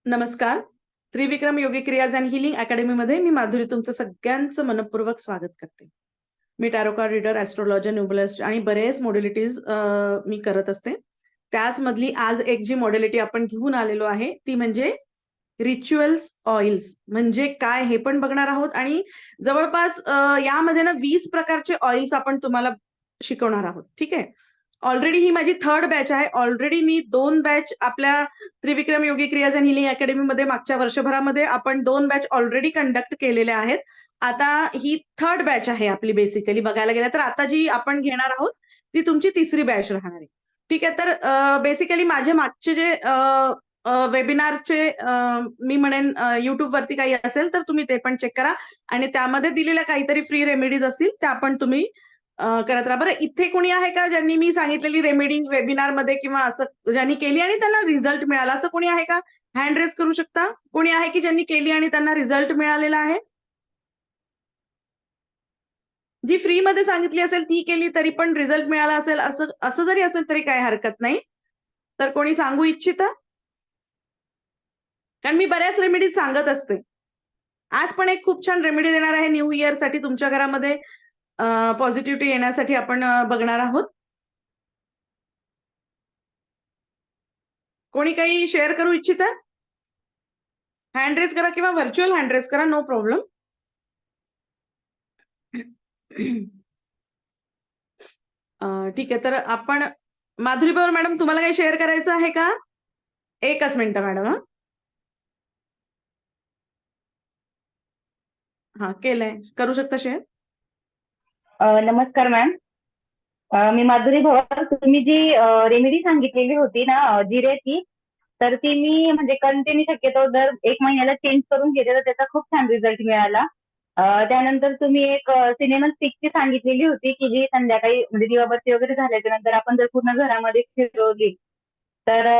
नमस्कार. त्रिविक्रम योगी क्रियाज and healing अकॅडमीमध्ये मी माधुरी तुमचं सगळ्यांचं मनपूर्वक स्वागत करते. मी tarot card reader, astrologer, numerologist आणि बरेच मॉड्युलिटीज मी करत असते. त्याच मधली आज एक जी मॉड्युलिटी आपण घेऊन आलेलो आहे ती म्हणजे रिच्युअल्स ऑइल्स म्हणजे काय हे पण बघणार आहोत आणि जवळपास यामध्ये ना 20 प्रकारचे ऑइल्स आपण तुम्हाला शिकवणार आहोत. ठीक आहे. ऑलरेडी ही माझी थर्ड बॅच आहे. ऑलरेडी मी 2 बॅच आपल्या त्रिविक्रम योगी क्रियाज अँड हिलिंग अकॅडमीमध्ये मागच्या वर्षभरामध्ये आपण 2 बॅच ऑलरेडी कंडक्ट केलेल्या आहेत. आता ही थर्ड बॅच आहे आपली बेसिकली बघायला गेलं तर आता जी आपण घेणार आहोत ती तुमची तिसरी बॅच राहणार आहे. ठीक आहे. तर बेसिकली माझे मागचे जे वेबिनारचे मी म्हणेन युट्यूबवरती काही असेल तर तुम्ही ते पण चेक करा आणि त्यामध्ये दिलेल्या काहीतरी फ्री रेमेडीज असतील त्या पण तुम्ही करत राहा. बरं, इथे कोणी आहे का ज्यांनी मी सांगितलेली रेमेडी वेबिनारमध्ये किंवा असं ज्यांनी केली आणि त्यांना रिझल्ट मिळाला, असं कोणी आहे का? हँड रेज करू शकता. कोणी आहे की ज्यांनी केली आणि त्यांना रिझल्ट मिळालेला आहे? जी फ्रीमध्ये सांगितली असेल ती केली तरी पण रिझल्ट मिळाला असेल, असं असं जरी असेल तरी काही हरकत नाही. तर कोणी सांगू इच्छिता? कारण मी बऱ्याच रेमेडीज सांगत असते. आज पण एक खूप छान रेमेडी देणार आहे न्यू इयरसाठी तुमच्या घरामध्ये पॉझिटिव्हिटी येण्यासाठी आपण बघणार आहोत. कोणी काही शेअर करू इच्छिता? हँड रेज करा किंवा व्हर्च्युअल हँड रेज करा, नो प्रॉब्लेम. ठीक आहे. तर आपण माधुरी पवार मॅडम तुम्हाला काही शेअर करायचं आहे का? एकच मिनिट मॅडम. हा केलंय, करू शकता शेअर. नमस्कार मॅम. मी माधुरी भवर. तुम्ही जी रेमेडी सांगितलेली होती ना जिरेची, तर ती मी म्हणजे कंटिन्यू शक्यतो दर 1 महिन्याला चेंज करून घेते, तर त्याचा खूप छान रिझल्ट मिळाला. त्यानंतर तुम्ही एक सिनेमन स्टिकची सांगितलेली होती की जी संध्याकाळी म्हणजे दिवाबत्ती वगैरे झाल्याच्या नंतर आपण जर पूर्ण घरामध्ये फिरवली तर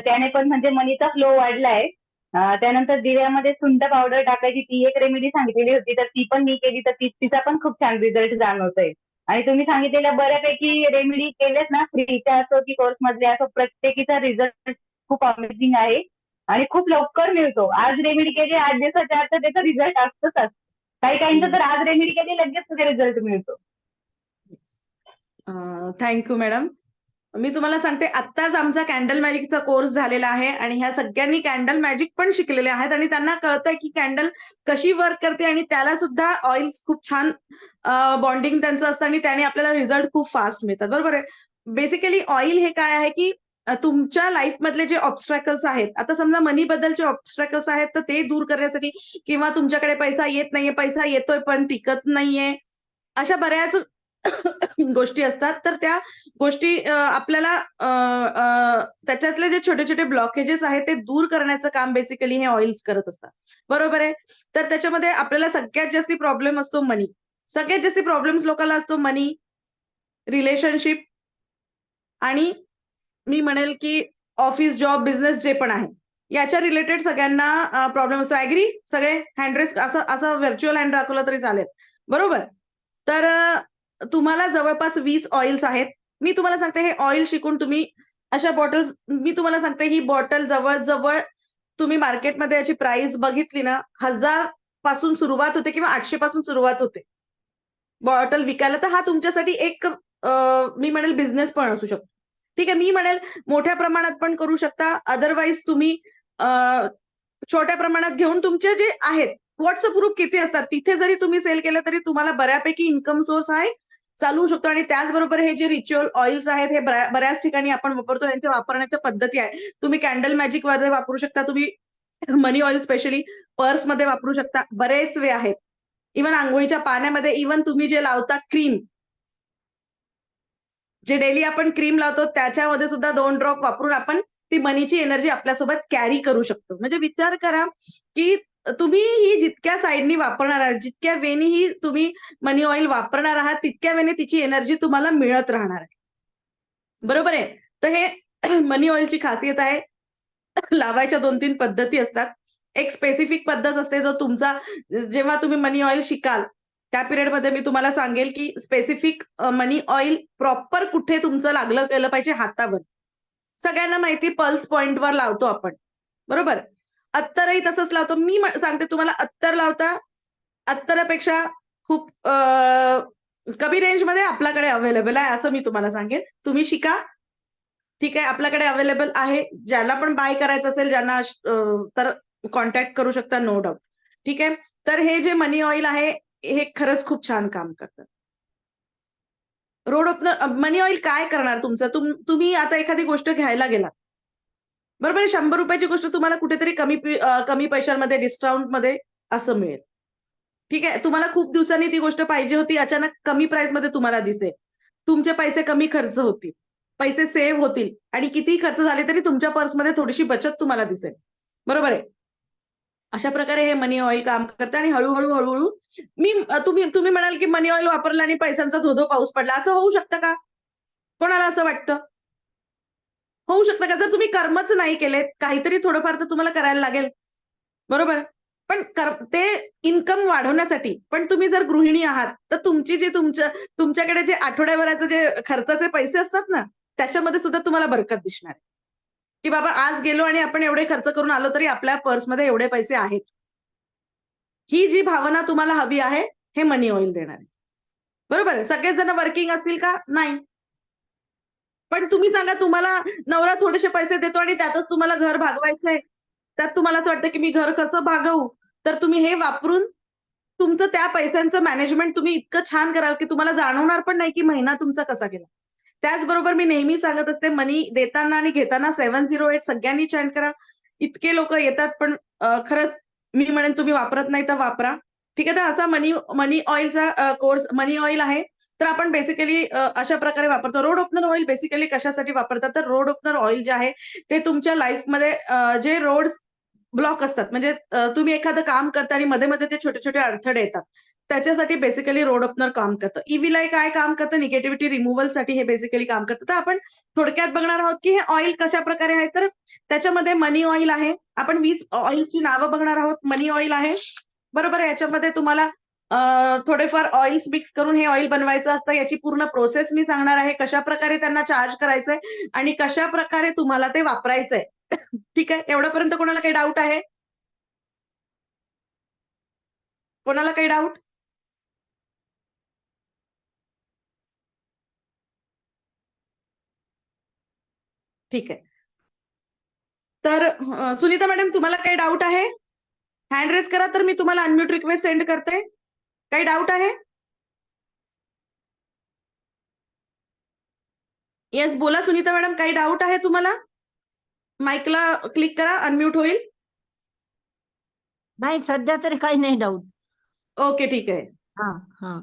त्याने पण म्हणजे मनीचा फ्लो वाढलाय. त्यानंतर दिव्यामध्ये सुंठ पावडर टाकायची ती एक रेमेडी सांगितलेली होती, तर ती पण मी केली तर तिचा पण खूप छान रिझल्ट जाणवतोय. आणि तुम्ही सांगितलेल्या बऱ्यापैकी रेमेडी केल्यात ना, फ्रीच्या असो की कोर्स मधल्या असो, प्रत्येकीचा रिझल्ट खूप अमेझिंग आहे आणि खूप लवकर मिळतो. आज रेमेडी केली 8 दिवसाच्या आत तर त्याचा रिझल्ट असतोच. काही काहींचा तर आज रेमेडी केली लगेच रिझल्ट मिळतो. Thank you madam. मी तुम्हाला सांगते आत्ताच आमचा कॅन्डल मॅजिकचा कोर्स झालेला आहे आणि ह्या सगळ्यांनी कॅन्डल मॅजिक पण शिकलेले आहेत आणि त्यांना कळतंय की कॅन्डल कशी वर्क करते आणि त्याला सुद्धा ऑइल्स खूप छान बॉन्डिंग त्यांचं असतं आणि त्याने आपल्याला रिझल्ट खूप फास्ट मिळतात. बरोबर आहे. बेसिकली ऑइल हे काय आहे की तुमच्या लाईफ मधले जे ऑब्स्ट्रॅकल्स आहेत, आता समजा मनी बद्दलचे ऑब्स्ट्रॅकल्स आहेत तर ते दूर करण्यासाठी किंवा तुमच्याकडे पैसा येत नाहीये, पैसा येतोय पण टिकत नाहीये, अशा बऱ्याच गोष्टी असतात. तर त्या गोष्टी आपल्याला त्याच्यातले जे छोटे छोटे ब्लॉकेजेस आहेत ते दूर करण्याचं काम बेसिकली हे ऑइल्स करत असतात. बरोबर आहे. तर त्याच्यामध्ये आपल्याला सगळ्यात जास्ती प्रॉब्लेम असतो मनी. सगळ्यात जास्ती प्रॉब्लेम्स लोकांना असतो मनी, रिलेशनशिप आणि मी म्हणेल की ऑफिस, जॉब, बिझनेस जे पण आहे याच्या रिलेटेड सगळ्यांना प्रॉब्लेम असतो. ऍग्री सगळे? हँडरेस असं असं व्हर्च्युअल हँड दाखवलं तरी चालेल. बरोबर. तर तुम्हाला जवळपास 20 ऑइल्स आहेत. मी तुम्हाला सांगते हे ऑइल शिकून तुम्ही अशा बॉटल्स, मी तुम्हाला सांगते ही बॉटल जवळ तुम्ही मार्केटमध्ये याची प्राइस बघितली ना 1000 पासून सुरुवात होते किंवा 800 पासून सुरुवात होते बॉटल विकायला. तर हा तुमच्यासाठी एक मी म्हणेल बिझनेस पण असू शकतो. ठीक आहे. मी म्हणेल मोठ्या प्रमाणात पण करू शकता. अदरवाईज तुम्ही छोट्या प्रमाणात घेऊन तुमचे जे आहेत व्हॉट्सअप ग्रुप किती असतात तिथे जरी तुम्ही सेल केलं तरी तुम्हाला बऱ्यापैकी इन्कम सोर्स आहे, चालू शकतो. आणि त्याचबरोबर हे जे रिच्युअल ऑइल्स आहेत हे बऱ्याच ठिकाणी आपण वापरतो. यांच्या वापरण्याच्या पद्धती आहे. तुम्ही कॅन्डल मॅजिक मध्ये वापरू शकता, तुम्ही मनी ऑइल स्पेशली पर्समध्ये वापरू शकता. बरेच वे आहेत. इव्हन आंघोळीच्या पाण्यामध्ये, इव्हन तुम्ही जे लावता क्रीम, जे डेली आपण क्रीम लावतो त्याच्यामध्ये सुद्धा 2 ड्रॉप वापरून आपण ती मनीची एनर्जी आपल्यासोबत कॅरी करू शकतो. म्हणजे विचार करा की तुम्ही ही जितक्या साईडनी वापरणार आहात, जितक्या वेनी ही तुम्ही मनी ऑइल वापरणार आहात तितक्या वेने तिची एनर्जी तुम्हाला मिळत राहणार आहे. बरोबर आहे. तर हे मनी ऑइलची खासियत आहे. लावायच्या 2-3 पद्धती असतात. एक स्पेसिफिक पद्धत असते जो तुमचा जेव्हा तुम्ही मनी ऑइल शिकाल त्या पिरियडमध्ये मी तुम्हाला सांगेल की स्पेसिफिक मनी ऑइल प्रॉपर कुठे तुमचं लागलं गेलं पाहिजे हातावर. सगळ्यांना माहिती पल्स पॉइंटवर लावतो आपण. बरोबर. अत्तरही तसंच लावतो. मी सांगते तुम्हाला, अत्तर लावता, अत्तरापेक्षा खूप कमी रेंजमध्ये आपल्याकडे अवेलेबल आहे, असं मी तुम्हाला सांगेन. तुम्ही शिका. ठीक आहे, आपल्याकडे अवेलेबल आहे. ज्याला पण बाय करायचं असेल, ज्यांना तर कॉन्टॅक्ट करू शकता, नो डाऊट. ठीक आहे. तर हे जे मनी ऑइल आहे, हे खरंच खूप छान काम करतं. रोड ओपनर मनी ऑइल काय करणार तुमचं? तुम्ही आता एखादी गोष्ट घ्यायला गेला, बरोबर आहे. 100 रुपयाची गोष्ट तुम्हाला कुठेतरी कमी पैशांमध्ये, डिस्काउंटमध्ये असं मिळेल. ठीक आहे. तुम्हाला खूप दिवसांनी ती गोष्ट पाहिजे होती, अचानक कमी प्राइसमध्ये तुम्हाला दिसेल. तुमचे पैसे कमी खर्च होतील, पैसे सेव्ह होतील आणि कितीही खर्च झाले तरी तुमच्या पर्समध्ये थोडीशी बचत तुम्हाला दिसेल. बरोबर आहे. अशा प्रकारे हे मनी ऑइल काम करतं आणि हळूहळू तुम्ही म्हणाल की मनी ऑइल वापरलं आणि पैशांचा धोधो पाऊस पडला, असं होऊ शकतं का? कोणाला असं वाटतं? होऊ शकतं का? जर तुम्ही कर्मच नाही केलेत, काहीतरी थोडंफार तर तुम्हाला करायला लागेल. बरोबर? पण ते इन्कम वाढवण्यासाठी. पण तुम्ही जर गृहिणी आहात, तर तुमची जी तुमच्याकडे जे आठवड्याभराचे जे खर्चाचे पैसे असतात ना, त्याच्यामध्ये सुद्धा तुम्हाला बरकत दिसणार आहे. की बाबा आज गेलो आणि आपण एवढे खर्च करून आलो तरी आपल्या पर्समध्ये एवढे पैसे आहेत. ही जी भावना तुम्हाला हवी आहे, हे मनी ऑइल देणार आहे. बरोबर आहे. सगळेच जण वर्किंग असतील का? नाही. पण तुम्ही सांगा, तुम्हाला नवरा थोडेसे पैसे देतो आणि त्यातच तुम्हाला घर भागवायचंय. त्यात तुम्हाला असं वाटतं की मी घर कसं भागवू? तर तुम्ही हे वापरून तुमचं त्या पैशांचं मॅनेजमेंट तुम्ही इतकं छान कराल की तुम्हाला जाणवणार पण नाही की महिना तुमचा कसा गेला. त्याचबरोबर मी नेहमी सांगत असते, मनी देताना आणि घेताना 708 सगळ्यांनी चॅन्ट करा. इतके लोक येतात, पण खरंच मी म्हणेन तुम्ही वापरत नाही तर वापरा. ठीक आहे. तर असा मनी मनी ऑइलचा कोर्स मनी ऑइल आहे. तर आपण बेसिकली अशा प्रकारे वापरतो. रोड ओपनर ऑइल बेसिकली कशासाठी वापरतात? तर रोड ओपनर ऑइल जे आहे ते तुमच्या लाईफमध्ये जे रोड्स ब्लॉक असतात, म्हणजे तुम्ही एखादं काम करता आणि मध्ये-मध्ये ते छोटे-छोटे अडथळे येतात. त्याच्यासाठी बेसिकली रोड ओपनर काम करतं. ई-व्हील काय काम करतं? निगेटिव्हिटी रिमूव्हलसाठी हे बेसिकली काम करतं. तर आपण थोडक्यात बघणार आहोत की हे ऑइल कशाप्रकारे आहे. तर त्याच्यामध्ये मनी ऑइल आहे. आपण 20 ऑइलची नावं बघणार आहोत. मनी ऑइल आहे. बरोबर आहे. याच्यामध्ये तुम्हाला थोडेफार ऑइल्स मिक्स करून हे ऑइल बनवायचं असतं. याची पूर्ण प्रोसेस मी सांगणार आहे. कशाप्रकारे त्यांना चार्ज करायचंय आणि कशाप्रकारे तुम्हाला ते वापरायचंय. ठीक आहे. एवढ्यापर्यंत कोणाला काही डाऊट आहे? कोणाला काही डाऊट? ठीक आहे. तर सुनीता मॅडम, तुम्हाला काही डाऊट आहे? हँड रेज करा, तर मी तुम्हाला अनम्यूट रिक्वेस्ट सेंड करते. काही डाऊट आहे? येस, बोला सुनीता मॅडम, काही डाऊट आहे तुम्हाला? माईकला क्लिक करा, अनम्यूट होईल. नाही, सध्या तरी काही नाही डाऊट. ओके, ठीक आहे. हा हा.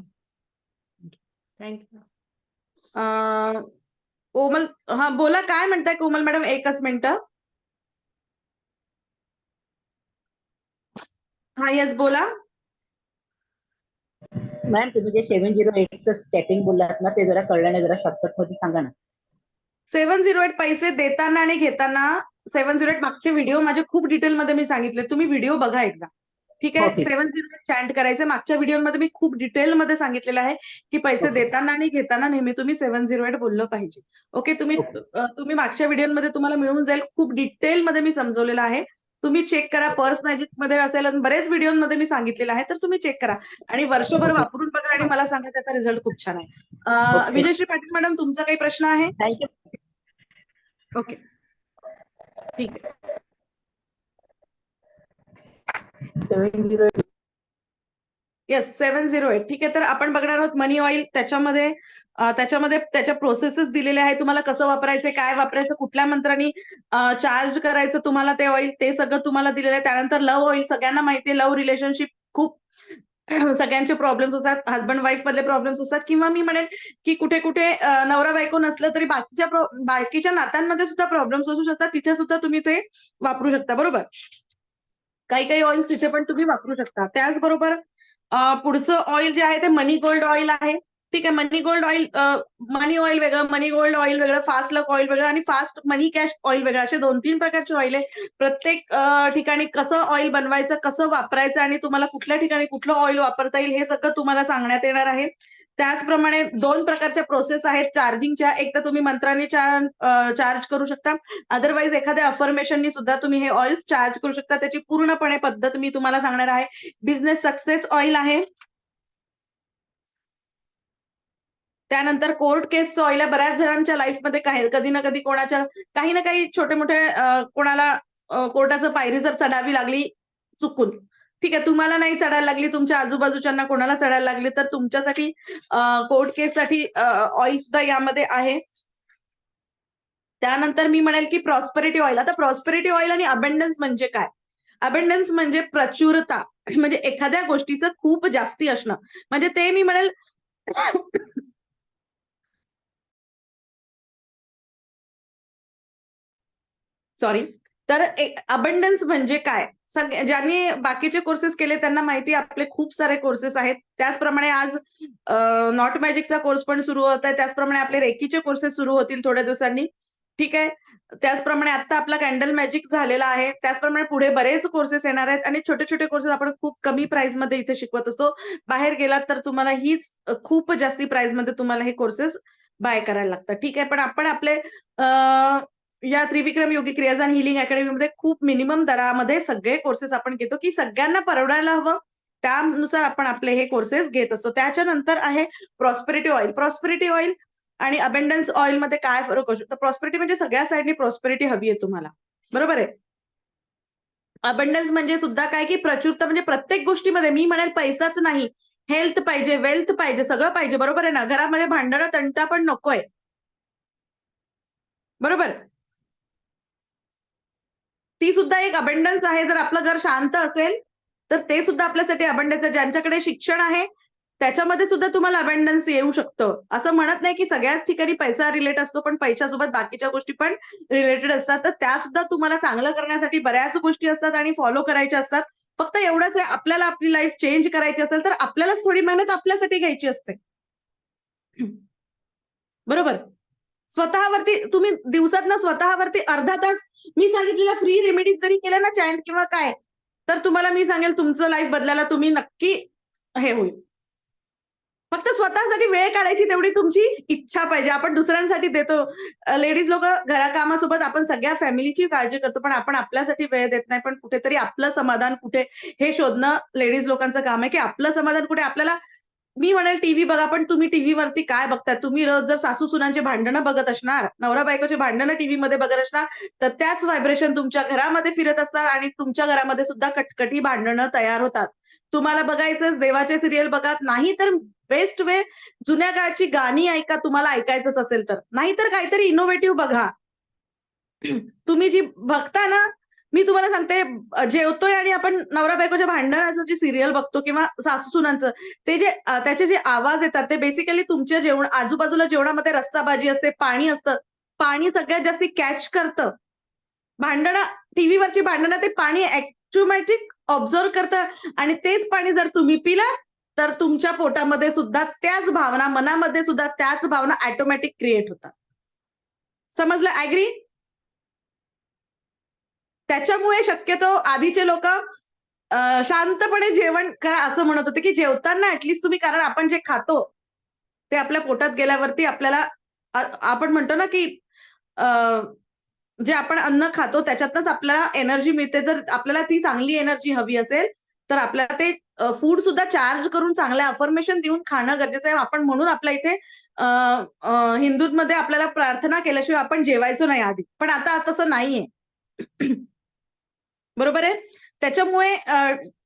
थँक्यू. कोमल, हा बोला, काय म्हणताय कोमल मॅडम? एकच मिनिटं. हा, येस, बोला. मॅम, तुम्ही जे 708चं स्टेपिंग बोललात ना, ते जरा कळलं नाही, जरा शॉर्टकट मध्ये सांगा ना. 708 पैसे देताना आणि घेताना. 708 मागचे व्हिडिओ माझे खूप डिटेलमध्ये मी सांगितले, तुम्ही व्हिडिओ बघा एकदा. ठीक आहे. 708 चॅन्ट करायचे. मागच्या व्हिडिओमध्ये मी खूप डिटेलमध्ये सांगितलेलं आहे की पैसे देताना आणि घेताना नेहमी तुम्ही 708 बोललं पाहिजे. ओके. तुम्ही मागच्या व्हिडिओमध्ये तुम्हाला मिळून जाईल, खूप डिटेलमध्ये मी समजवलेलं आहे. तुम्ही चेक करा. पर्स मॅजिक मध्ये असेल आणि बरेच व्हिडिओमध्ये मी सांगितलेलं आहे, तर तुम्ही चेक करा आणि वर्षभर वापरून बघा आणि मला सांगा, त्याचा रिझल्ट खूप छान आहे. विजयश्री पाटील मॅडम, तुमचा काही प्रश्न आहे? थँक्यू. ओके, ठीक आहे. 708. येस, 708. ठीक आहे. तर आपण बघणार आहोत मनी ऑइल. त्याच्यामध्ये त्याच्या प्रोसेसेस दिलेल्या आहे. तुम्हाला कसं वापरायचं, काय वापरायचं, कुठल्या मंत्रांनी चार्ज करायचं तुम्हाला ते ऑइल, ते सगळं तुम्हाला दिलेलं आहे. त्यानंतर लव्ह ऑइल, सगळ्यांना माहिती आहे लव्ह रिलेशनशिप खूप सगळ्यांचे प्रॉब्लेम्स असतात, हजबंड वाईफ मधले प्रॉब्लेम्स असतात, किंवा मी म्हणेन की कुठे कुठे नवरा बायको नसलं तरी बाकीच्या नात्यांमध्ये सुद्धा प्रॉब्लेम्स असू शकतात. तिथे सुद्धा तुम्ही ते वापरू शकता. बरोबर. काही काही ऑइल्स तिथे पण तुम्ही वापरू शकता. त्याचबरोबर पुढचं ऑइल जे आहे ते मनी गोल्ड ऑइल आहे. ठीक आहे. मनी गोल्ड ऑइल, मनी ऑइल वेगळं, मनी गोल्ड ऑइल वेगळं, फास्ट लक ऑइल वेगळं आणि फास्ट मनी कॅश ऑइल वेगळं, असे 2-3 प्रकारचे ऑइल आहे. प्रत्येक ठिकाणी कसं ऑइल बनवायचं, कसं वापरायचं आणि तुम्हाला कुठल्या ठिकाणी कुठलं ऑइल वापरता येईल, हे सगळं तुम्हाला सांगण्यात येणार आहे. त्याचप्रमाणे 2 प्रकारच्या प्रोसेस आहेत चार्जिंगच्या. एक तर तुम्ही मंत्राने चार्ज करू शकता, अदरवाईज एखाद्या अफर्मेशननी सुद्धा तुम्ही हे ऑइल्स चार्ज करू शकता. त्याची पूर्णपणे पद्धत मी तुम्हाला सांगणार आहे. बिझनेस सक्सेस ऑइल आहे. त्यानंतर कोर्ट केसचं ऑइल आहे. बऱ्याच जणांच्या लाईफमध्ये कधी ना कधी कोणाच्या काही ना काही छोटे मोठे कोणाला कोर्टाचं पायरी जर चढावी लागली चुकून, ठीक आहे, तुम्हाला नाही चढायला लागली, तुमच्या आजूबाजूच्यांना कोणाला चढायला लागली, तर तुमच्यासाठी कोर्ट केससाठी ऑइल सुद्धा यामध्ये आहे. त्यानंतर मी म्हणेल की प्रॉस्पेरिटी ऑइल. आता प्रॉस्पेरिटी ऑइल आणि अबंडन्स म्हणजे काय? अबंडन्स म्हणजे प्रचुरता, म्हणजे एखाद्या गोष्टीचं खूप जास्ती असणं, म्हणजे ते मी म्हणेल सॉरी. तर अबंडन्स म्हणजे काय? ज्यांनी बाकीचे कोर्सेस केले त्यांना माहिती आपले खूप सारे कोर्सेस आहेत. त्याचप्रमाणे आज नॉट मॅजिकचा कोर्स पण सुरू होत आहे. त्याचप्रमाणे आपले रेकीचे कोर्सेस सुरू होतील थोड्या दिवसांनी, ठीक आहे. त्याचप्रमाणे आता आपला कॅन्डल मॅजिक झालेला आहे. त्याचप्रमाणे पुढे बरेच कोर्सेस येणार आहेत आणि छोटे छोटे कोर्सेस आपण खूप कमी प्राइसमध्ये इथे शिकवत असतो. बाहेर गेलात तर तुम्हाला हीच खूप जास्ती प्राइसमध्ये तुम्हाला हे कोर्सेस बाय करायला लागतात, ठीक आहे. पण आपण आपले या त्रिविक्रम योगी क्रियाज आणि हिलिंग अकॅडमीमध्ये खूप मिनिमम दरामध्ये सगळे कोर्सेस आपण घेतो, की सगळ्यांना परवडायला हवं त्यानुसार आपण आपले हे कोर्सेस घेत असतो. त्याच्यानंतर आहे प्रॉस्पेरिटी ऑइल. प्रॉस्पेरिटी ऑइल आणि अबंडन्स ऑइल मध्ये काय फरक असतो? तर प्रॉस्पेरिटी म्हणजे सगळ्या साईडनी प्रॉस्पेरिटी हवी आहे तुम्हाला, बरोबर आहे. अबंडन्स म्हणजे सुद्धा काय की प्रचुरता, म्हणजे प्रत्येक गोष्टीमध्ये मी म्हणेल पैसाच नाही, हेल्थ पाहिजे, वेल्थ पाहिजे, सगळं पाहिजे, बरोबर आहे ना. घरामध्ये भांडणं तंटा पण नकोय, बरोबर. ती सुद्धा एक अबंडन्स आहे. जर आपलं घर शांत असेल तर ते सुद्धा आपल्यासाठी अबंडन्स आहे. ज्यांच्याकडे शिक्षण आहे त्याच्यामध्ये सुद्धा तुम्हाला अबंडन्स येऊ शकतं. असं म्हणत नाही की सगळ्याच ठिकाणी पैसा रिलेट असतो, पण पैशासोबत बाकीच्या गोष्टी पण रिलेटेड असतात. तर त्या सुद्धा तुम्हाला चांगलं करण्यासाठी बऱ्याच गोष्टी असतात आणि फॉलो करायच्या असतात. फक्त एवढंच आहे, आपल्याला आपली लाईफ चेंज करायची असेल तर आपल्यालाच थोडी मेहनत आपल्यासाठी घ्यायची असते, बरोबर. स्वतःवरती तुम्ही दिवसातनं स्वतःवरती अर्धा तास मी सांगितलेल्या फ्री रेमेडीज जरी केल्या ना, चॅन्ट किंवा काय, तर तुम्हाला मी सांगेल तुमचं लाईफ बदलायला तुम्ही नक्की हे होईल. फक्त स्वतःसाठी वेळ काढायची तेवढी तुमची इच्छा पाहिजे. आपण दुसऱ्यांसाठी देतो. लेडीज लोक घराकामासोबत आपण सगळ्या फॅमिलीची काळजी करतो, पण आपण आपल्यासाठी वेळ देत नाही. पण कुठेतरी आपलं समाधान कुठे हे शोधणं लेडीज लोकांचं काम आहे, की आपलं समाधान कुठे. आपल्याला मी म्हणेल टीव्ही बघा, पण तुम्ही टीव्हीवरती काय बघताय? तुम्ही रोज जर सासू सुनांचे भांडणं बघत असणार, नवरा बायकोचे भांडणं टीव्हीमध्ये बघत असणार, तर त्याच व्हायब्रेशन तुमच्या घरामध्ये फिरत असणार आणि तुमच्या घरामध्ये सुद्धा कटकटी भांडणं तयार होतात. तुम्हाला बघायचं देवाचे सिरियल बघा, नाही तर बेस्ट वे जुन्या काळची गाणी ऐका, तुम्हाला ऐकायचंच असेल तर. नाहीतर काहीतरी इनोव्हेटिव्ह बघा. तुम्ही जी बघता ना, मी तुम्हाला सांगते, जेवतोय आणि आपण नवरा बायकोच्या भांडणाचं जे सिरियल बघतो किंवा सासू सुनांचं, ते जे त्याचे जे आवाज येतात ते बेसिकली तुमच्या आजूबाजूला जेवणामध्ये रस्साभाजी असते, पाणी असतं. पाणी सगळ्यात जास्ती कॅच करतं. भांडणं टीव्हीवरची भांडणं ते पाणी ऑटोमॅटिक ऑब्झर्व्ह करतं आणि तेच पाणी जर तुम्ही पिलं तर तुमच्या पोटामध्ये सुद्धा त्याच भावना, मनामध्ये सुद्धा त्याच भावना ऑटोमॅटिक क्रिएट होतात. समजलं? ऍग्री? त्याच्यामुळे शक्यतो आधीचे लोक शांतपणे जेवण करा असं म्हणत होते, की जेवताना ऍटलीस्ट तुम्ही, कारण आपण जे खातो ते आपल्या पोटात गेल्यावरती आपल्याला आपण म्हणतो ना, की जे आपण अन्न खातो त्याच्यातनंच आपल्याला एनर्जी मिळते. जर आपल्याला ती चांगली एनर्जी हवी असेल तर आपल्याला ते फूड सुद्धा चार्ज करून चांगल्या अफर्मेशन देऊन खाणं गरजेचं आहे. आपण म्हणून आपल्या इथे हिंदूमध्ये आपल्याला प्रार्थना केल्याशिवाय आपण जेवायचो नाही आधी, पण आता तसं नाहीये. बरोबर आहे. त्याच्यामुळे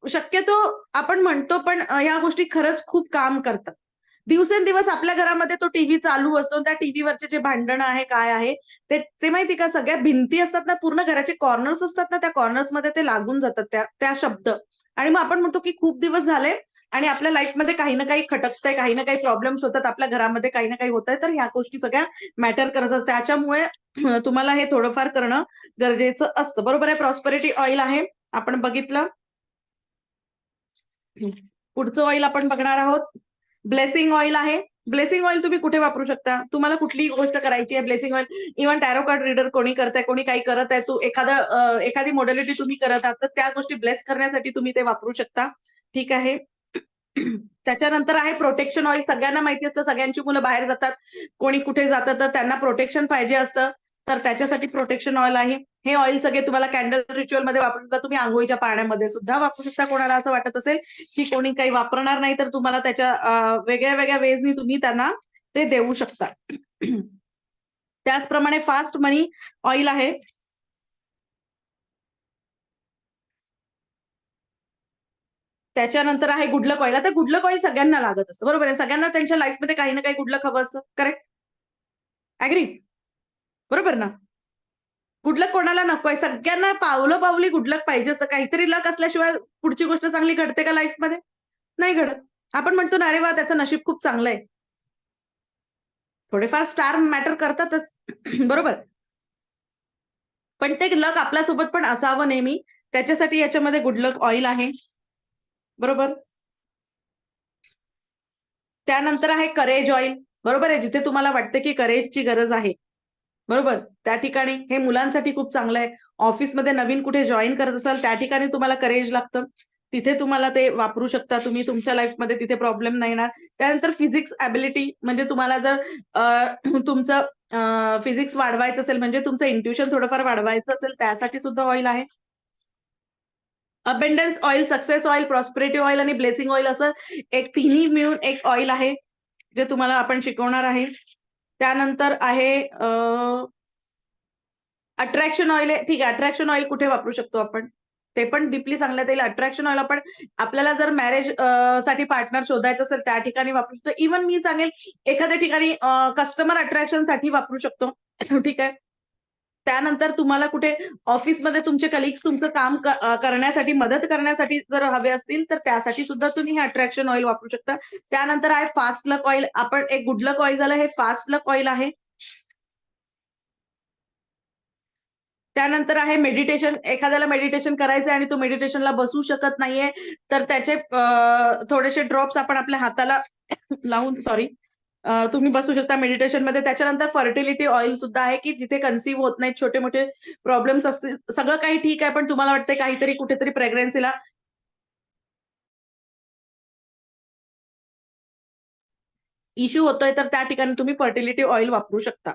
शक्यतो आपण म्हणतो, पण ह्या गोष्टी खरंच खूप काम करतात. दिवसेंदिवस आपल्या घरामध्ये तो टीव्ही चालू असतो. त्या टीव्हीवरचे जे भांडणं आहे, काय आहे ते माहिती का, सगळ्या भिंती असतात ना, पूर्ण घराचे कॉर्नर्स असतात ना, त्या कॉर्नर्समध्ये ते लागून जातात त्या शब्द. आणि मग आपण म्हणतो की खूप दिवस झाले आणि आपल्या लाईफमध्ये काही ना काही खटकतंय, काही ना काही प्रॉब्लेम्स होतात, आपल्या घरामध्ये काही ना काही होतंय, तर ह्या गोष्टी सगळ्या मॅटर करत असतात. त्याच्यामुळे तुम्हाला हे थोडंफार करणं गरजेचं असतं, बरोबर आहे. प्रॉस्पेरिटी ऑइल आहे, आपण बघितलं. पुढचं ऑइल आपण बघणार आहोत, ब्लेसिंग ऑइल आहे. ब्लेसिंग ऑइल तुम्ही कुठे वापरू शकता? तुम्हाला कुठलीही गोष्ट करायची आहे, blessing oil, even tarot card reader कोणी करताय, कोणी काही करत आहे, एखादी मॉडेलिटी तुम्ही करत आहात, तर त्या गोष्टी ब्लेस करण्यासाठी तुम्ही ते वापरू शकता, ठीक आहे. त्याच्यानंतर आहे प्रोटेक्शन ऑइल. सगळ्यांना माहिती असतं, सगळ्यांची मुलं बाहेर जातात, कोणी कुठे जातं, तर त्यांना प्रोटेक्शन पाहिजे असतं, तर त्याच्यासाठी प्रोटेक्शन ऑइल आहे. हे ऑइल सगळे तुम्हाला कॅन्डल रिच्युअल मध्ये वापरू शकता. तुम्ही आंघोळीच्या पाण्यामध्ये सुद्धा वापरू शकता. कोणाला असं वाटत असेल की कोणी काही वापरणार नाही, तर तुम्हाला त्याच्या वेगळ्या वेगळ्या वेजनी तुम्ही त्यांना ते देऊ शकता. त्याचप्रमाणे फास्ट मनी ऑइल आहे. त्याच्यानंतर आहे गुडलक ऑइल. आता गुडलक ऑइल सगळ्यांना लागत असतं, बरोबर आहे. सगळ्यांना त्यांच्या लाईफमध्ये काही ना काही गुडलक हवं असतं, करेक्ट? ऍग्री? बरोबर ना? गुडलक कोणाला नकोय? सगळ्यांना पावलं पावली गुडलक पाहिजे असतं. काहीतरी लक असल्याशिवाय पुढची गोष्ट चांगली घडते का लाईफमध्ये? नाही घडत. आपण म्हणतो ना, अरे वा त्याचं नशीब खूप चांगलं आहे. थोडेफार स्टार मॅटर करतातच, बरोबर. पण ते लक आपल्यासोबत पण असावं नेहमी, त्याच्यासाठी याच्यामध्ये गुडलक ऑइल आहे, बरोबर. त्यानंतर आहे करेज ऑइल, बरोबर आहे. जिथे तुम्हाला वाटतं की करेजची गरज आहे, बरोबर, त्या ठिकाणी हे मुलांसाठी खूप चांगलं आहे. ऑफिसमध्ये नवीन कुठे जॉईन करत असाल, त्या ठिकाणी तुम्हाला करेज लागतं, तिथे तुम्हाला ते वापरू शकता तुम्ही तुमच्या लाईफमध्ये, तिथे प्रॉब्लेम नाही येणार. त्यानंतर फिजिक्स ॲबिलिटी, म्हणजे तुम्हाला जर तुमचं फिजिक्स वाढवायचं असेल, म्हणजे तुमचं इंट्युशन थोडंफार वाढवायचं असेल, त्यासाठी सुद्धा ऑइल आहे. Abundance oil, success oil, prosperity oil आणि ब्लेसिंग ऑइल, असं एक तिन्ही मिळून एक ऑइल आहे, जे तुम्हाला आपण शिकवणार आहे. त्यानंतर आहे अट्रॅक्शन ऑइल आहे. ठीक आहे, अट्रॅक्शन ऑइल कुठे वापरू शकतो आपण, ते पण डीपली सांगण्यात येईल. अट्रॅक्शन ऑइल आपण आपल्याला जर मॅरेज साठी पार्टनर शोधायचं असेल, त्या ठिकाणी वापरू शकतो. इव्हन मी सांगेल एखाद्या ठिकाणी कस्टमर अट्रॅक्शन साठी वापरू शकतो. ठीक आहे. त्यानंतर तुम्हाला कुठे ऑफिसमध्ये तुमचे कलिग्स तुमचं काम करण्यासाठी, मदत करण्यासाठी जर हवे असतील, तर त्यासाठी सुद्धा तुम्ही हे अट्रॅक्शन ऑइल वापरू शकता. त्यानंतर आहे फास्ट लक ऑइल. आपण एक गुडलक ऑइल झालं, हे फास्ट लक ऑइल आहे. त्यानंतर आहे मेडिटेशन. एखाद्याला मेडिटेशन करायचंय आणि तो मेडिटेशनला बसू शकत नाहीये, तर त्याचे थोडेसे ड्रॉप्स आपण आपल्या हाताला लावून, सॉरी, तुम्ही बसू शकता मेडिटेशनमध्ये. त्याच्यानंतर फर्टिलिटी ऑइल सुद्धा आहे, की जिथे कन्सीव्ह होत नाहीत, छोटे मोठे प्रॉब्लेम्स असतील, सगळं काही ठीक आहे, पण तुम्हाला वाटतंय काहीतरी कुठेतरी प्रेग्नन्सीला इश्यू होतोय, तर त्या ठिकाणी तुम्ही फर्टिलिटी ऑइल वापरू शकता.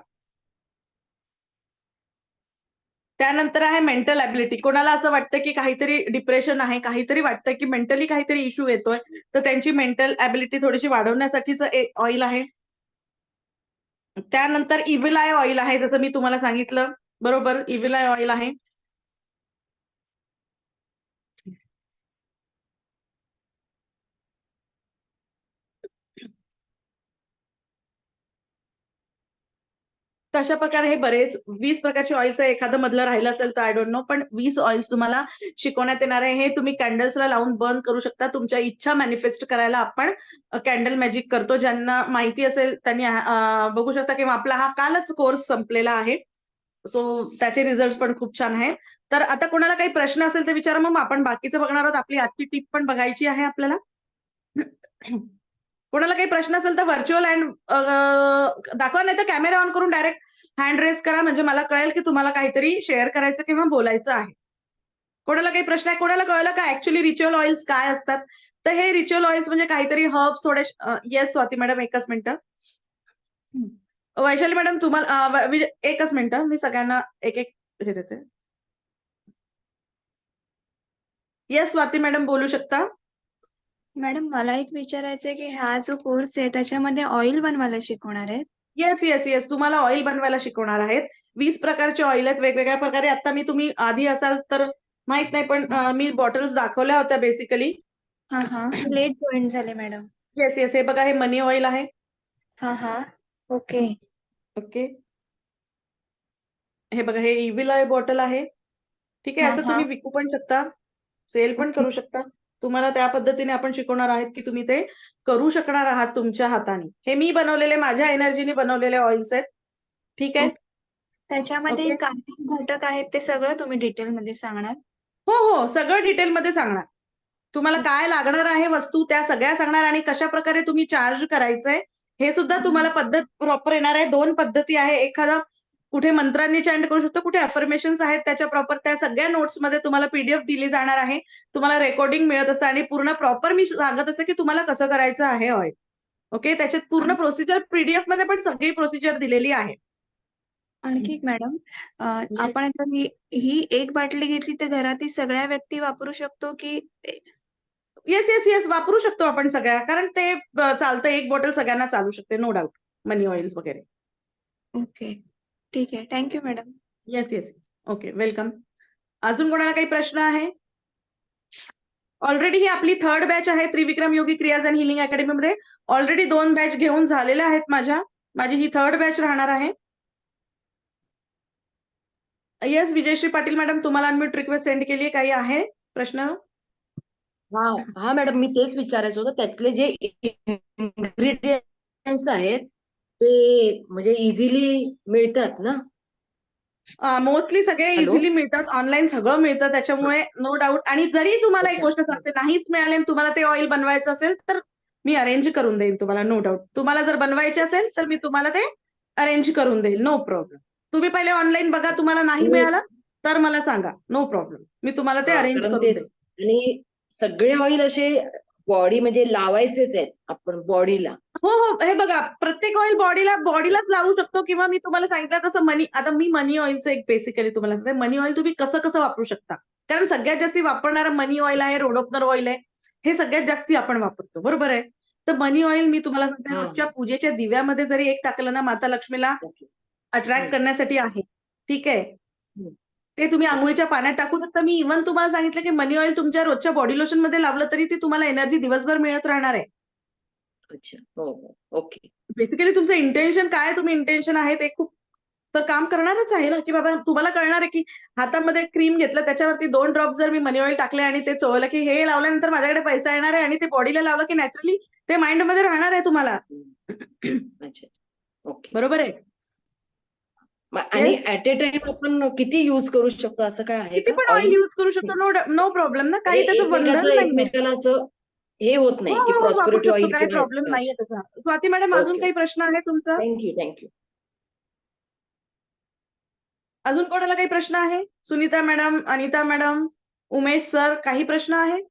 त्यानंतर आहे मेंटल ॲबिलिटी. कोणाला असं वाटतं की काहीतरी डिप्रेशन आहे, काहीतरी वाटतं की मेंटली काहीतरी इश्यू येतोय, तर त्यांची मेंटल ॲबिलिटी थोडीशी वाढवण्यासाठीचं एक ऑइल आहे. त्यानंतर इव्हिल आय ऑइल आहे, जसं मी तुम्हाला सांगितलं, बरोबर. इव्हिल आय ऑइल आहे. तशा प्रकारे हे बरेच 20 प्रकारचे ऑइल्स आहे. एखादं मधलं राहिलं असेल तर आय डोंट नो, पण 20 ऑइल्स तुम्हाला शिकवण्यात येणार आहे. हे तुम्ही कॅन्डल्सला लावून बर्न करू शकता. तुमच्या इच्छा मॅनिफेस्ट करायला आपण कॅन्डल मॅजिक करतो. ज्यांना माहिती असेल त्यांनी बघू शकता, की आपला हा कालच कोर्स संपलेला आहे. सो त्याचे रिझल्ट पण खूप छान आहेत. तर आता कोणाला काही प्रश्न असेल तर विचारा, मग आपण बाकीचं बघणार आहोत. आपली आजची टिप पण बघायची आहे आपल्याला. कोणाला काही प्रश्न असेल तर व्हर्च्युअल हँड दाखवा, नाही तर कॅमेरा ऑन करून डायरेक्ट हँड रेज करा, म्हणजे मला कळेल की तुम्हाला काहीतरी शेअर करायचं किंवा बोलायचं आहे. कोणाला काही प्रश्न आहे? कोणाला कळलं का ऍक्च्युअली रिच्युअल ऑइल्स काय असतात? तर हे रिच्युअल ऑइल्स म्हणजे काहीतरी हर्ब्स थोडे. येस स्वाती मॅडम, एकच मिनिटं. वैशाली मॅडम, तुम्हाला एकच मिनिटं, मी सगळ्यांना एक एक हे देते. येस स्वाती मॅडम, बोलू शकता. मॅडम, मला एक विचारायचं आहे की हा जो कोर्स आहे त्याच्यामध्ये ऑइल बनवायला शिकवणार आहेत? येस येस येस, तुम्हाला ऑइल बनवायला शिकवणार आहेत. 20 प्रकारचे ऑइल आहेत वेगवेगळ्या प्रकारे. आता मी, तुम्ही आधी असाल तर माहित नाही, पण मी बॉटल्स दाखवल्या होत्या बेसिकली. हा हा, लेट जॉईन झाले मॅडम. येस येस, हे बघा, हे मनी ऑइल आहे. हा हा, ओके. ओके, हे बघा, हे इव्हिल आय बॉटल आहे. ठीक आहे, हा असं हा, तुम्ही विकू पण शकता, सेल पण ओके. करू शकता. तुम्हाला त्या पद्धतीने आपण शिकवणार आहोत की तुम्ही ते करू शकणार आहात तुमच्या हाताने. हे मी बनवलेले, माझ्या एनर्जीने बनवलेले ऑइल्स आहेत. ठीक आहे. ओके. त्याच्यामध्ये ओके, काय काय घटक आहेत ते सगळं तुम्ही डिटेलमध्ये सांगणार? हो हो, सगळं डिटेलमध्ये सांगणार. तुम्हाला काय लागणार आहे वस्तू, त्या सगळ्या सांगणार, आणि कशा प्रकारे तुम्ही चार्ज करायचंय हे सुद्धा तुम्हाला पद्धत प्रॉपर येणार आहे. 2 पद्धती आहे. एखादा कुठे मंत्रांनी चॅन्ट करू शकतो, कुठे अफर्मेशन्स आहेत त्याच्या प्रॉपर त्या सगळ्या नोट्समध्ये तुम्हाला पीडीएफ दिली जाणार आहे. तुम्हाला रेकॉर्डिंग मिळत असतं आणि पूर्ण प्रॉपर मी सांगत असते की तुम्हाला कसं करायचं आहे ऑइल. ओके, त्याच्यात पूर्ण प्रोसिजर पीडीएफ मध्ये पण सगळी प्रोसिजर दिलेली आहे. आणखी एक मॅडम, आपण जर ही एक बाटली घेतली तर घरातील सगळ्या व्यक्ती वापरू शकतो की येस येस येस वापरू शकतो आपण सगळ्या, कारण ते चालतं, एक बॉटल सगळ्यांना चालू शकते, नो डाऊट. मनी ऑइल वगैरे. ओके, ठीक आहे. Thank you madam. Yes yes okay, welcome. अजून कोणाला काही प्रश्न आहे? ऑलरेडी ही आपली 3rd बॅच आहे त्रिविक्रम योगी क्रियाज अँड हिलिंग अकॅडमीमध्ये. ऑलरेडी 2 बॅच घेऊन झालेल्या आहेत माझी ही 3rd बॅच राहणार आहे. येस, विजयश्री पाटील मॅडम, तुम्हाला अनम्यूट रिक्वेस्ट सेंड केली, काही आहे प्रश्न? हा हा मॅडम, मी तेच विचारायचं होतं. त्यातले जे इन्ग्रेडियंट्स आहेत ते म्हणजे इझिली मिळतात ना? मोस्टली सगळे हॅलो? इझिली मिळतात, ऑनलाईन सगळं मिळतं, त्याच्यामुळे नो डाऊट. आणि जरी तुम्हाला एक गोष्ट सांगते, नाहीच मिळाले आणि तुम्हाला ते ऑइल बनवायचं असेल तर मी अरेंज करून देईन तुम्हाला, नो डाऊट. तुम्हाला जर बनवायचे असेल तर मी तुम्हाला ते अरेंज करून देईल, नो प्रॉब्लेम. तुम्ही पहिले ऑनलाईन बघा, तुम्हाला नाही मिळालं तर मला सांगा, नो प्रॉब्लेम. मी तुम्हाला ते अरेंज कारण करून तेच. देईन. आणि सगळे ऑइल असे बॉडी म्हणजे लावायचेच आहेत आपण बॉडीला. हो हो, हे बघा, प्रत्येक ऑइल बॉडीलाच लावू शकतो, किंवा मी तुम्हाला सांगितलं तसं आता मी मनी ऑइलचं एक बेसिकली तुम्हाला सांगते, मनी ऑइल तुम्ही कसं कसं वापरू शकता. कारण सगळ्यात जास्ती वापरणारं मनी ऑइल आहे, रोडोपनर ऑइल आहे, हे सगळ्यात जास्ती आपण वापरतो, बरोबर आहे. तर मनी ऑइल मी तुम्हाला सांगते, हा. रोजच्या पूजेच्या दिव्यामध्ये जरी एक टाकलं ना, माता लक्ष्मीला ओके. अट्रॅक्ट करण्यासाठी आहे, ठीक आहे. हम्म. ते तुम्ही आंघोळीच्या पाण्यात टाकू शकता. मी इव्हन तुम्हाला सांगितलं की मनी ऑइल तुमच्या रोजच्या बॉडी लोशन मध्ये लावलं तरी ती तुम्हाला एनर्जी दिवसभर मिळत राहणार आहे. अच्छा, हो हो, ओके. बेसिकली तुमचं इंटेन्शन काय, तुम्ही इंटेन्शन आहे ते खूप तर काम करणारच आहे ना, की बाबा तुम्हाला कळणार आहे की हातामध्ये क्रीम घेतलं, त्याच्यावरती 2 ड्रॉप जर मी मनी ऑइल टाकले आणि ते चोळलं की हे लावल्यानंतर माझ्याकडे पैसा येणार आहे, आणि ते बॉडीला लावलं की नॅचरली ते माइंडमध्ये राहणार आहे तुम्हाला. अच्छा, ओके. बरोबर आहे. आणि Yes. ऍट ए टाइम आपण किती युज करू शकतो असं काय आहे किती का पण ऑइल युज करू शकतो, नो प्रॉब्लेम ना, काही त्याचं बंधन नाही. एकमेकाला असं हे होत नाही की वापरू प्रॉस्पेरिटी शकतो, ऑइल काही प्रॉब्लेम नाहीये त्याचा. स्वाती मॅडम, अजून ओके. काही प्रश्न आहे तुमचा? थँक्यू. अजून कोणाला काही प्रश्न आहे? Sunita madam, Anita madam, Umesh sir, काही प्रश्न आहे?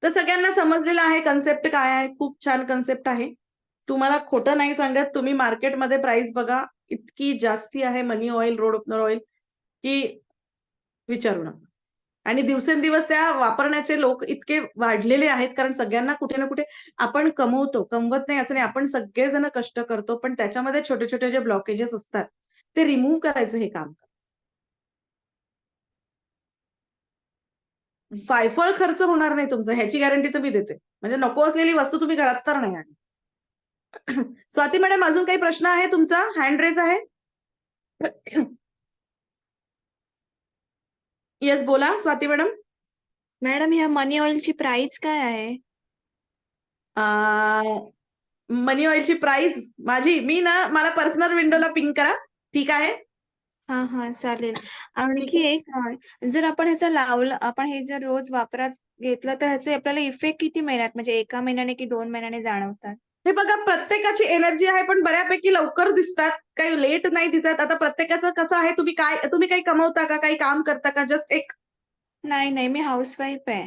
तर सगळ्यांना समजलेलं आहे कन्सेप्ट काय आहे. खूप छान कन्सेप्ट आहे. तुम्हाला खोटं नाही सांगत, तुम्ही मार्केटमध्ये प्राइस बघा, इतकी जास्ती आहे मनी ऑइल, रोड ओपनर ऑइल, की विचारू नका. आणि दिवसेंदिवस त्या वापरण्याचे लोक इतके वाढलेले आहेत, कारण सगळ्यांना कुठे ना कुठे आपण कमवतो, कमवत नाही असं नाही, आपण सगळेजण कष्ट करतो, पण त्याच्यामध्ये छोटे छोटे जे ब्लॉकेजेस असतात ते रिमूव्ह करायचं हे काम. फायफळ खर्च होणार नाही तुमचा, ह्याची गॅरंटी तर मी देते. म्हणजे नको असलेली वस्तू तुम्ही घरात तर नाही आणली. स्वाती मॅडम, अजून काही प्रश्न आहे तुमचा? हँड रेज आहे. येस, बोला स्वाती मॅडम. मॅडम, ह्या मनी ऑइलची प्राइस काय आहे? मनी ऑइलची प्राइस मला पर्सनल विंडोला पिंक करा, ठीक आहे. हा चालेल. आणखी एक, जर आपण ह्याचा लावलं, आपण हे जर रोज वापरात घेतलं तर ह्याचे आपल्याला इफेक्ट किती महिन्यात, म्हणजे 1 महिन्याने की 2 महिन्याने जाणवतात? हे बघा, प्रत्येकाची एनर्जी आहे, पण बऱ्यापैकी लवकर दिसतात, काही लेट नाही दिसत. आता प्रत्येकाचं कसं आहे, तुम्ही काही कमवता का, काही काम करता का? जस्ट एक नाही, मी हाऊसवाईफ आहे.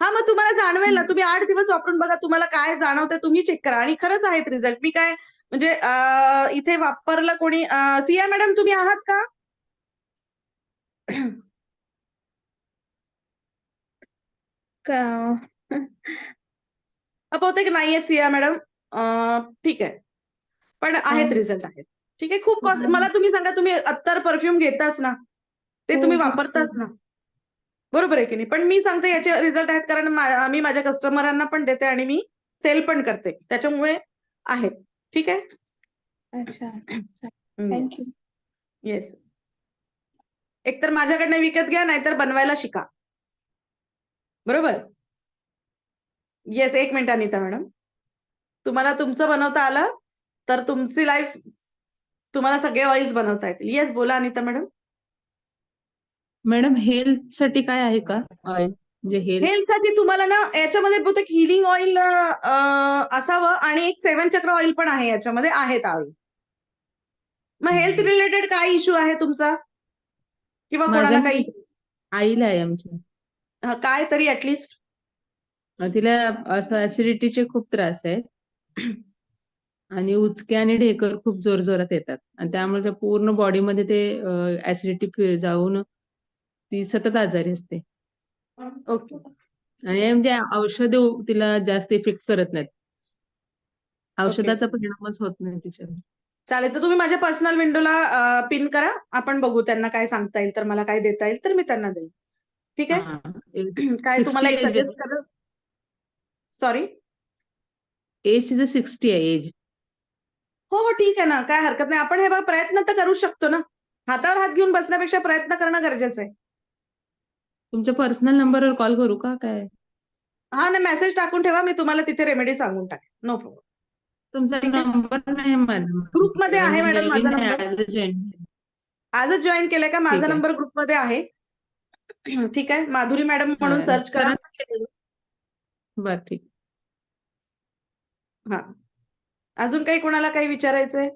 हा, मग तुम्हाला जाणवेल ना, तुम्ही 8 दिवस वापरून बघा, तुम्हाला काय जाणवतं तुम्ही चेक करा. आणि खरंच आहेत रिझल्ट. मी काय म्हणजे इथे वापरलं कोणी, सिया मॅडम तुम्ही आहात का? बहुतेक नाहीयेत सिया मॅडम. ठीक आहे, पण आहेत, रिझल्ट आहेत. ठीक आहे. खूप कॉस्ट. मला तुम्ही सांगा, तुम्ही अत्तर परफ्यूम घेताच ना, ते तुम्ही वापरताच ना, बरोबर आहे की नाही? पण मी सांगते याचे रिझल्ट आहेत, कारण मी माझ्या कस्टमरांना पण देते आणि मी सेल पण करते, त्याच्यामुळे आहेत. ठीक आहे. अच्छा, थँक्यू. येस. एकतर माझ्याकडनं विकत घ्या, नाहीतर बनवायला शिका, बरोबर? Yes, 1 minute Anita madam. तुम्हाला तुमचं बनवता आलं तर तुमची लाईफ, तुम्हाला सगळे ऑइल्स बनवता येतील. येस, बोला अनिता मॅडम. मॅडम, हेल्थ साठी काय आहे का ऑइल? म्हणजे हेल्थ हेल्थसाठी तुम्हाला ना याच्यामध्ये बहुतेक हिलिंग ऑइल असावं आणि एक 7 चक्र ऑइल पण आहे याच्यामध्ये, आहेत ऑइल. मग हेल्थ रिलेटेड काय इश्यू आहे तुमचा किंवा माझा कोणाला काही आईला आहे आमच्या. काय तरी ऍटलिस्ट? तिला असं ऍसिडिटीचे खूप त्रास आहेत आणि उचके आणि ढेकर खूप जोरजोरात येतात आणि त्यामुळे त्या पूर्ण बॉडीमध्ये ते ऍसिडिटी जाऊन ती सतत आजारी असते ओके, आणि म्हणजे औषधे तिला जास्त इफेक्ट करत नाहीत. ओके. औषधाचा परिणामच होत नाही तिच्यावर. चालेल, तर तुम्ही माझ्या पर्सनल विंडोला पिन करा, आपण बघू त्यांना काय सांगता येईल, तर मला काय देता येईल तर मी त्यांना देईन. ठीक आहे. हा. काय तुम्हाला 60 एक एज सजेस्ट करू? सॉरी. एज तिचं 60 आहे एज. हो हो, ठीक आहे ना, काय हरकत नाही. आपण हे बघा प्रयत्न तर करू शकतो ना. हातावर हात घेऊन बसण्यापेक्षा प्रयत्न करणं गरजेचं आहे. तुमच्या पर्सनल नंबरवर कॉल करू का काय? हा ना, मेसेज टाकून ठेवा, मी तुम्हाला तिथे रेमेडी सांगून टाकेन. No problem. तुमचा ठीक आहे. नंबर नाही मॅडम. ग्रुपमध्ये आहे म्हणजे मॅडम माझा नवीन नंबर. आहे, जॉईन. आजच जॉईन केलंय का? माझा ठीक आहे. नंबर ग्रुपमध्ये आहे. ठीक आहे. माधुरी मॅडम म्हणून सर्च करा. सरांचा केलेलं. बरं, ठीक. हा. अजून काही कोणाला काही विचारायचंय?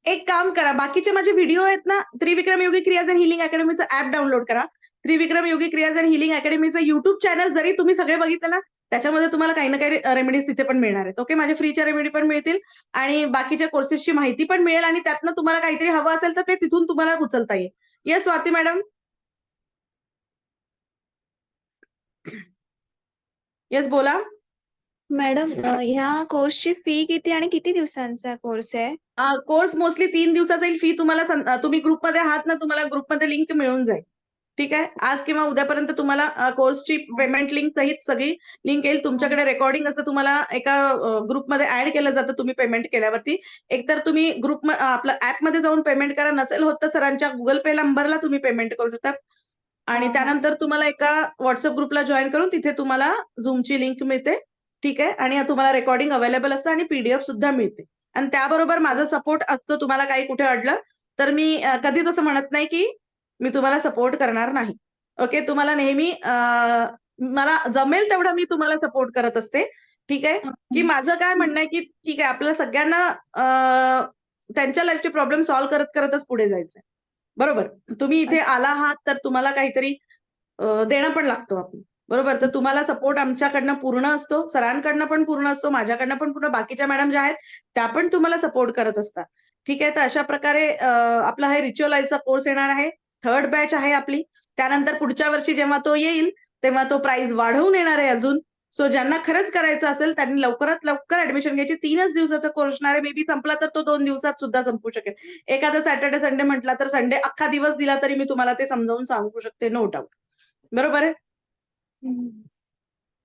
एक काम करा, बाकीचे माझे व्हिडिओ आहेत ना, त्रिविक्रम योगी क्रियाज अँड हिलिंग अकॅडमीचं ऍप डाउनलोड करा. त्रिविक्रम योगी क्रियाज अँड हिलिंग अकॅडमीचं युट्यूब चॅनल जरी तुम्ही सगळे बघितलं ना, त्याच्यामध्ये तुम्हाला काही ना काही रेमेडीज तिथे पण मिळणार आहेत. ओके, माझ्या फ्रीच्या रेमेडी पण मिळतील आणि बाकीच्या कोर्सेसची माहिती पण मिळेल आणि त्यातनं तुम्हाला काहीतरी हवं असेल तर ते तिथून तुम्हाला उचलता येईल. Yes Swati madam. येस बोला. मॅडम ह्या कोर्सची फी किती आणि किती दिवसांचा कोर्स आहे? कोर्स मोस्टली 3 दिवसाचा येईल. फी तुम्हाला तुम्ही ग्रुपमध्ये आहात ना, तुम्हाला ग्रुपमध्ये लिंक मिळून जाईल. ठीक आहे. आज किंवा उद्यापर्यंत तुम्हाला कोर्सची पेमेंट लिंक सहित सगळी लिंक येईल. तुमच्याकडे रेकॉर्डिंग असतं, तुम्हाला एका ग्रुपमध्ये ऍड केलं जातं तुम्ही पेमेंट केल्यावरती. एकतर तुम्ही ग्रुप आपलं ऍपमध्ये जाऊन पेमेंट करा, नसेल होत तर सरांच्या गुगल पे नंबरला तुम्ही पेमेंट करू शकता आणि त्यानंतर तुम्हाला एका व्हॉट्सअप ग्रुपला जॉईन करून तिथे तुम्हाला झूमची लिंक मिळते. ठीक आहे. आणि तुम्हाला रेकॉर्डिंग अवेलेबल असतं आणि पीडीएफ सुद्धा मिळते. आणि त्याबरोबर माझा सपोर्ट असतो. तुम्हाला काही कुठे अडलं तर मी कधीच असं म्हणत नाही की मी तुम्हाला सपोर्ट करणार नाही. ओके, तुम्हाला नेहमी मला जमेल तेवढं मी तुम्हाला सपोर्ट करत असते. ठीक आहे. की माझं काय म्हणणं आहे की ठीक आहे, आपल्या सगळ्यांना त्यांच्या लाईफचे प्रॉब्लेम सॉल्व्ह करत करतच पुढे जायचंय. बरोबर. तुम्ही इथे आला आहात तर तुम्हाला काहीतरी देणं पण लागतो आपण. बरोबर. तर तुम्हाला सपोर्ट आमच्याकडनं पूर्ण असतो, सरांकडनं पण पूर्ण असतो, माझ्याकडनं पण पूर्ण, बाकीच्या मॅडम ज्या आहेत त्या पण तुम्हाला सपोर्ट करत असतात. ठीक आहे. तर अशा प्रकारे आपला हा रिच्युअलाइजचा कोर्स येणार आहे. 3rd बॅच आहे आपली. त्यानंतर पुढच्या वर्षी जेव्हा तो येईल तेव्हा तो प्राइस वाढवून येणार आहे अजून. सो ज्यांना खरंच करायचं असेल त्यांनी लवकरात लवकर ऍडमिशन घ्यायची. 3च दिवसाचा कोर्स असणार आहे. मे बी संपला तर तो 2 दिवसात सुद्धा संपू शकेल. एखादा सॅटर्डे संडे म्हटला तर संडे अख्खा दिवस दिला तरी मी तुम्हाला ते समजावून सांगू शकते, नो डाऊट. बरोबर आहे.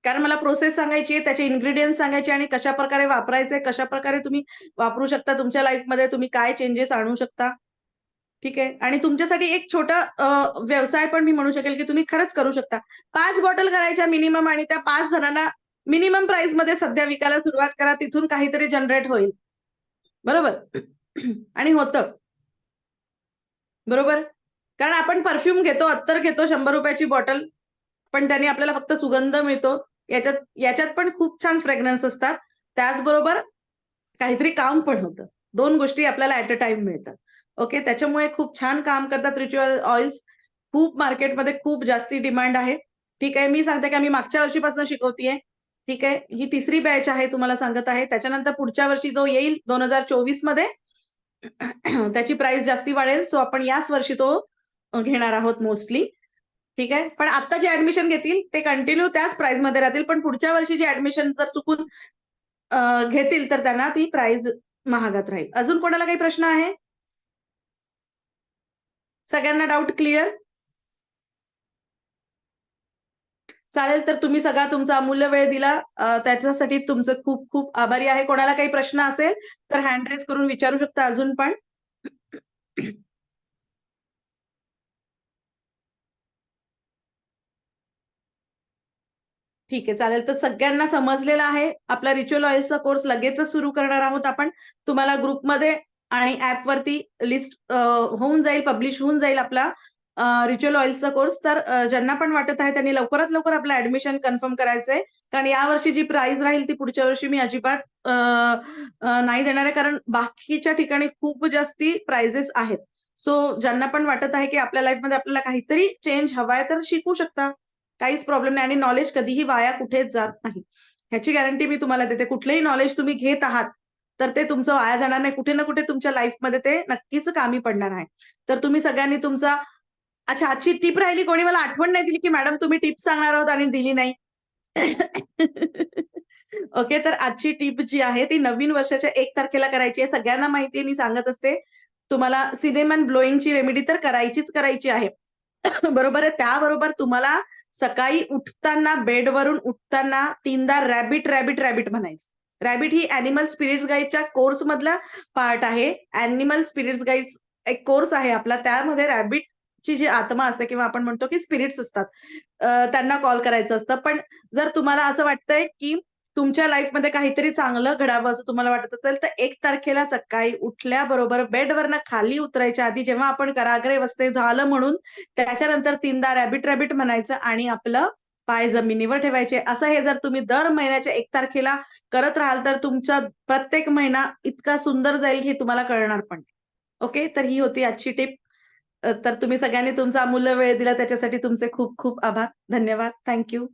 कारण मला प्रोसेस सांगायची आहे, त्याचे इन्ग्रेडियंट्स सांगायचे आणि कशा प्रकारे वापरायचे, कशा प्रकारे तुम्ही वापरू शकता तुमच्या लाईफमध्ये, तुम्ही काय चेंजेस आणू शकता. ठीक आहे. आणि तुमच्यासाठी एक छोटा व्यवसाय पण मी म्हणू शकेल की तुम्ही खरंच करू शकता. 5 बॉटल करायच्या मिनिमम आणि त्या 5 जणांना मिनिमम प्राइस मध्ये सध्या विकायला सुरुवात करा. तिथून काहीतरी जनरेट होईल. बरोबर. आणि होतं. बरोबर. कारण आपण परफ्यूम घेतो, अत्तर घेतो 100 रुपयाची बॉटल, पण त्याने आपल्याला फक्त सुगंध मिळतो. याच्यात पण खूप छान फ्रेग्रन्स असतात. त्याचबरोबर काहीतरी काम पण होतं. 2 गोष्टी आपल्याला ऍट अ टाइम मिळतात. ओके, त्याच्यामुळे खूप छान काम करतात रिच्युअल ऑइल्स. खूप मार्केटमध्ये खूप जास्ती डिमांड आहे. ठीक आहे. मी सांगते की आम्ही मागच्या वर्षीपासून शिकवतीये. ठीक आहे. ही 3री बॅच आहे, तुम्हाला सांगत आहे. त्याच्यानंतर पुढच्या वर्षी जो येईल 2024 मध्ये त्याची प्राइस जास्ती वाढेल. सो आपण याच वर्षी तो घेणार आहोत मोस्टली. ठीक आहे. पण आता जे ऍडमिशन घेतील ते कंटिन्यू त्याच प्राइसमध्ये राहतील, पण पुढच्या वर्षी जे ऍडमिशन जर चुकून घेतील तर त्यांना ती प्राइस महागात राहील. अजून कोणाला काही प्रश्न आहे? सगळ्यांना डाऊट क्लिअर? चालेल, तर तुम्ही सगळा तुमचा अमूल्य वेळ दिला त्याच्यासाठी तुमचं खूप खूप आभारी आहे. कोणाला काही प्रश्न असेल तर हँड रेज करून विचारू शकता अजून पण. ठीक आहे, चालेल. तर सगळ्यांना समजलेला आहे. आपला रिच्युअल ऑइल्सचा कोर्स लगेचच सुरू करणार आहोत आपण. तुम्हाला ग्रुपमध्ये आणि ऍपवरती लिस्ट होऊन जाईल, पब्लिश होऊन जाईल आपला रिच्युअल ऑइल्सचा कोर्स. तर ज्यांना पण वाटत आहे त्यांनी लवकरात लवकर आपलं ऍडमिशन कन्फर्म करायचंय, कारण यावर्षी जी प्राइस राहील ती पुढच्या वर्षी मी अजिबात नाही देणार आहे, कारण बाकीच्या ठिकाणी खूप जास्ती प्राइजेस आहेत. सो ज्यांना पण वाटत आहे की आपल्या लाईफमध्ये आपल्याला काहीतरी चेंज हवाय तर शिकू शकता, काहीच प्रॉब्लेम नाही. आणि नॉलेज कधीही वाया कुठेच जात नाही, ह्याची गॅरंटी मी तुम्हाला देते. कुठलंही नॉलेज तुम्ही घेत आहात तर ते तुमचं वाया जाणार नाही, कुठे ना कुठे तुमच्या लाईफमध्ये ते नक्कीच कामी पडणार आहे. तर तुम्ही सगळ्यांनी तुमचा अच्छा, आजची टिप राहिली, कोणी मला आठवण नाही दिली की मॅडम तुम्ही टिप सांगणार आहोत आणि दिली नाही. ओके, तर आजची टिप जी आहे ती नवीन वर्षाच्या 1 तारखेला करायची आहे. सगळ्यांना माहिती आहे, मी सांगत असते तुम्हाला सिनेमन ब्लोईंगची रेमेडी तर करायची आहे. बरोबर आहे. त्याबरोबर तुम्हाला सकाळी उठताना, बेडवरून उठताना 3दा रॅबिट रॅबिट रॅबिट म्हणायचं. रॅबिट ही अॅनिमल स्पिरिट्स गाईडच्या कोर्स मधला पार्ट आहे. अॅनिमल स्पिरिट्स गाईड एक कोर्स आहे आपला, त्यामध्ये रॅबिटची जी आत्मा असते किंवा आपण म्हणतो की स्पिरिट्स असतात, त्यांना कॉल करायचं असतं. पण जर तुम्हाला असं वाटतंय की तुमच्या लाईफमध्ये काहीतरी चांगलं घडावं असं तुम्हाला वाटत असेल तर 1 तारखेला सकाळी उठल्याबरोबर बेडवरनं खाली उतरायच्या आधी जेव्हा आपण कराग्रे वसते झालं म्हणून त्याच्यानंतर 3दा रॅबिट रॅबिट म्हणायचं आणि आपलं पाय जमिनीवर ठेवायचे. असं हे जर तुम्ही दर महिन्याच्या 1 तारखेला करत राहाल तर तुमचा प्रत्येक महिना इतका सुंदर जाईल हे तुम्हाला कळणार पण नाही. ओके, तर ही होती आजची टिप. तर तुम्ही सगळ्यांनी तुमचा अमूल्य वेळ दिला त्याच्यासाठी तुमचे खूप खूप आभार. धन्यवाद. थँक्यू.